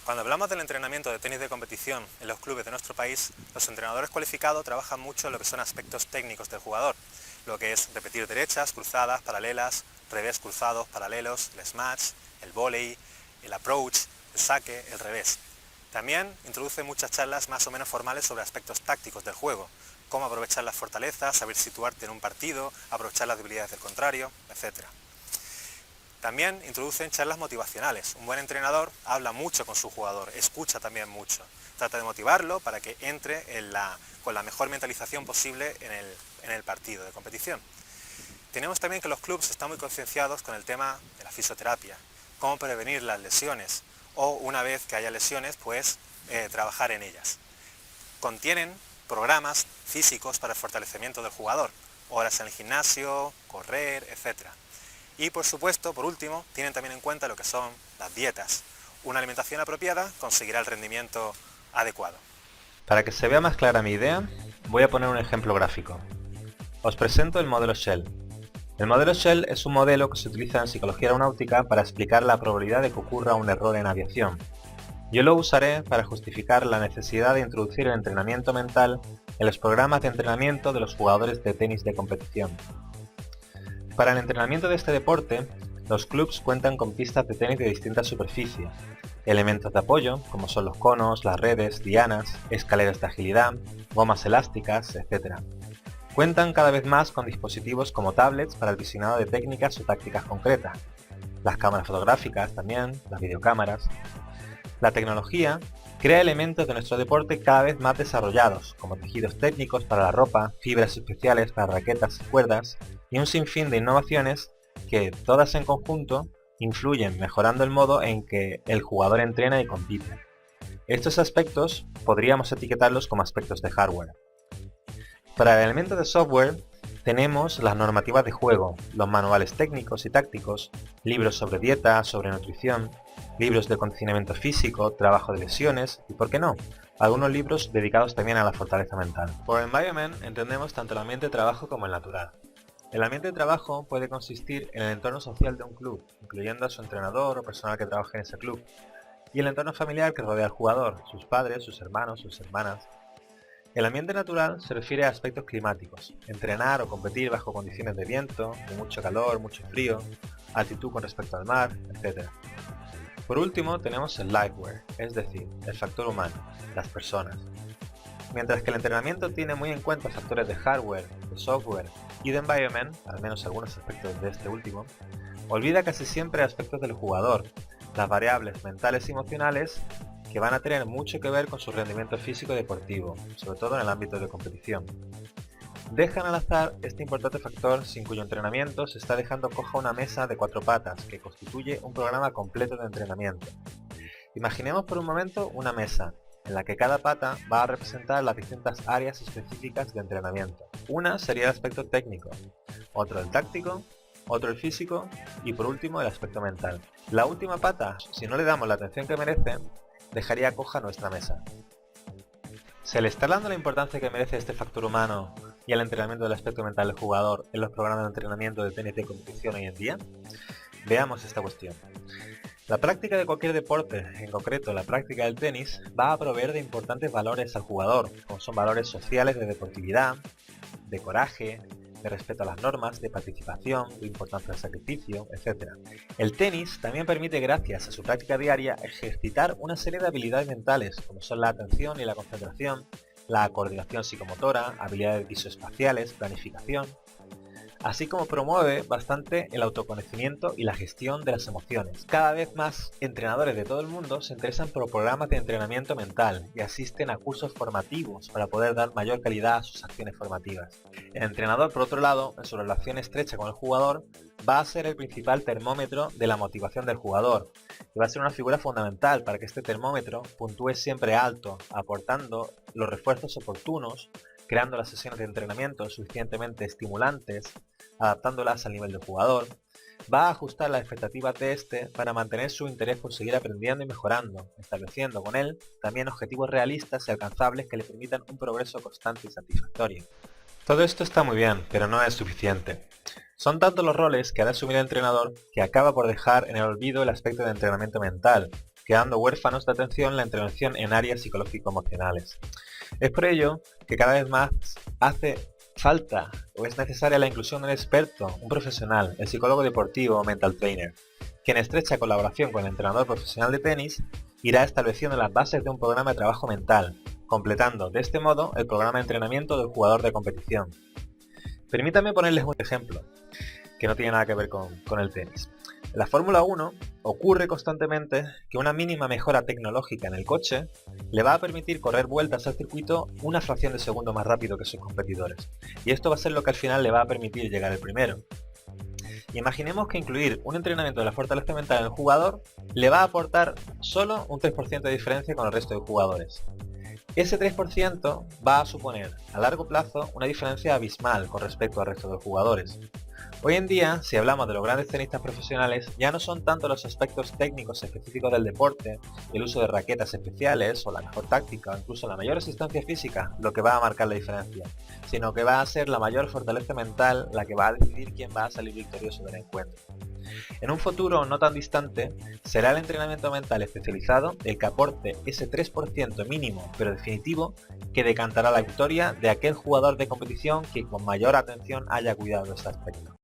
Cuando hablamos del entrenamiento de tenis de competición en los clubes de nuestro país, los entrenadores cualificados trabajan mucho en lo que son aspectos técnicos del jugador, lo que es repetir derechas, cruzadas, paralelas, revés cruzados, paralelos, el smash, el volley, el approach, el saque, el revés. También introduce muchas charlas más o menos formales sobre aspectos tácticos del juego, cómo aprovechar las fortalezas, saber situarte en un partido, aprovechar las debilidades del contrario, etc. También introducen charlas motivacionales. Un buen entrenador habla mucho con su jugador, escucha también mucho. Trata de motivarlo para que entre con la mejor mentalización posible en el partido de competición. Tenemos también que los clubes están muy concienciados con el tema de la fisioterapia, cómo prevenir las lesiones o una vez que haya lesiones, pues trabajar en ellas. Contienen programas físicos para el fortalecimiento del jugador, horas en el gimnasio, correr, etc. Y por supuesto, por último, tienen también en cuenta lo que son las dietas. Una alimentación apropiada conseguirá el rendimiento adecuado. Para que se vea más clara mi idea, voy a poner un ejemplo gráfico. Os presento el modelo Shell. El modelo Shell es un modelo que se utiliza en psicología aeronáutica para explicar la probabilidad de que ocurra un error en aviación. Yo lo usaré para justificar la necesidad de introducir el entrenamiento mental en los programas de entrenamiento de los jugadores de tenis de competición. Para el entrenamiento de este deporte, los clubes cuentan con pistas de tenis de distintas superficies, elementos de apoyo como son los conos, las redes, dianas, escaleras de agilidad, gomas elásticas, etc. Cuentan cada vez más con dispositivos como tablets para el visionado de técnicas o tácticas concretas, las cámaras fotográficas también, las videocámaras. La tecnología crea elementos de nuestro deporte cada vez más desarrollados, como tejidos técnicos para la ropa, fibras especiales para raquetas y cuerdas, y un sinfín de innovaciones que, todas en conjunto, influyen mejorando el modo en que el jugador entrena y compite. Estos aspectos podríamos etiquetarlos como aspectos de hardware. Para el elemento de software, tenemos las normativas de juego, los manuales técnicos y tácticos, libros sobre dieta, sobre nutrición, libros de condicionamiento físico, trabajo de lesiones y, por qué no, algunos libros dedicados también a la fortaleza mental. Por environment entendemos tanto el ambiente de trabajo como el natural. El ambiente de trabajo puede consistir en el entorno social de un club, incluyendo a su entrenador o personal que trabaje en ese club, y el entorno familiar que rodea al jugador, sus padres, sus hermanos, sus hermanas. El ambiente natural se refiere a aspectos climáticos, entrenar o competir bajo condiciones de viento, de mucho calor, mucho frío, altitud con respecto al mar, etc. Por último tenemos el liveware, es decir, el factor humano, las personas. Mientras que el entrenamiento tiene muy en cuenta factores de hardware, de software y de environment, al menos algunos aspectos de este último, olvida casi siempre aspectos del jugador, las variables mentales y emocionales que van a tener mucho que ver con su rendimiento físico y deportivo, sobre todo en el ámbito de competición. Dejan al azar este importante factor sin cuyo entrenamiento se está dejando coja una mesa de 4 patas que constituye un programa completo de entrenamiento. Imaginemos por un momento una mesa, en la que cada pata va a representar las distintas áreas específicas de entrenamiento. Una sería el aspecto técnico, otro el táctico, otro el físico y por último el aspecto mental. La última pata, si no le damos la atención que merece, dejaría coja nuestra mesa. ¿Se le está dando la importancia que merece este factor humano y el entrenamiento del aspecto mental del jugador en los programas de entrenamiento de tenis de competición hoy en día? Veamos esta cuestión. La práctica de cualquier deporte, en concreto la práctica del tenis, va a proveer de importantes valores al jugador, como son valores sociales de deportividad, de coraje, de respeto a las normas, de participación, de importancia del sacrificio, etc. El tenis también permite, gracias a su práctica diaria, ejercitar una serie de habilidades mentales, como son la atención y la concentración, la coordinación psicomotora, habilidades visoespaciales, planificación, así como promueve bastante el autoconocimiento y la gestión de las emociones. Cada vez más entrenadores de todo el mundo se interesan por programas de entrenamiento mental y asisten a cursos formativos para poder dar mayor calidad a sus acciones formativas. El entrenador, por otro lado, en su relación estrecha con el jugador, va a ser el principal termómetro de la motivación del jugador y va a ser una figura fundamental para que este termómetro puntúe siempre alto, aportando los refuerzos oportunos, creando las sesiones de entrenamiento suficientemente estimulantes, adaptándolas al nivel del jugador, va a ajustar las expectativas de este para mantener su interés por seguir aprendiendo y mejorando, estableciendo con él también objetivos realistas y alcanzables que le permitan un progreso constante y satisfactorio. Todo esto está muy bien, pero no es suficiente. Son tantos los roles que ha de asumir el entrenador que acaba por dejar en el olvido el aspecto de entrenamiento mental, quedando huérfanos de atención la intervención en áreas psicológico-emocionales. Es por ello que cada vez más hace falta o es necesaria la inclusión de un experto, un profesional, el psicólogo deportivo o mental trainer, que en estrecha colaboración con el entrenador profesional de tenis irá estableciendo las bases de un programa de trabajo mental, completando de este modo el programa de entrenamiento del jugador de competición. Permítanme ponerles un ejemplo que no tiene nada que ver con el tenis. En la Fórmula 1 ocurre constantemente que una mínima mejora tecnológica en el coche le va a permitir correr vueltas al circuito una fracción de segundo más rápido que sus competidores. Y esto va a ser lo que al final le va a permitir llegar el primero. Imaginemos que incluir un entrenamiento de la fortaleza mental en el jugador le va a aportar solo un 3% de diferencia con el resto de jugadores. Ese 3% va a suponer a largo plazo una diferencia abismal con respecto al resto de jugadores. Hoy en día, si hablamos de los grandes tenistas profesionales, ya no son tanto los aspectos técnicos específicos del deporte, el uso de raquetas especiales o la mejor táctica o incluso la mayor resistencia física lo que va a marcar la diferencia, sino que va a ser la mayor fortaleza mental la que va a decidir quién va a salir victorioso del encuentro. En un futuro no tan distante, será el entrenamiento mental especializado el que aporte ese 3% mínimo pero definitivo que decantará la victoria de aquel jugador de competición que con mayor atención haya cuidado de este aspecto.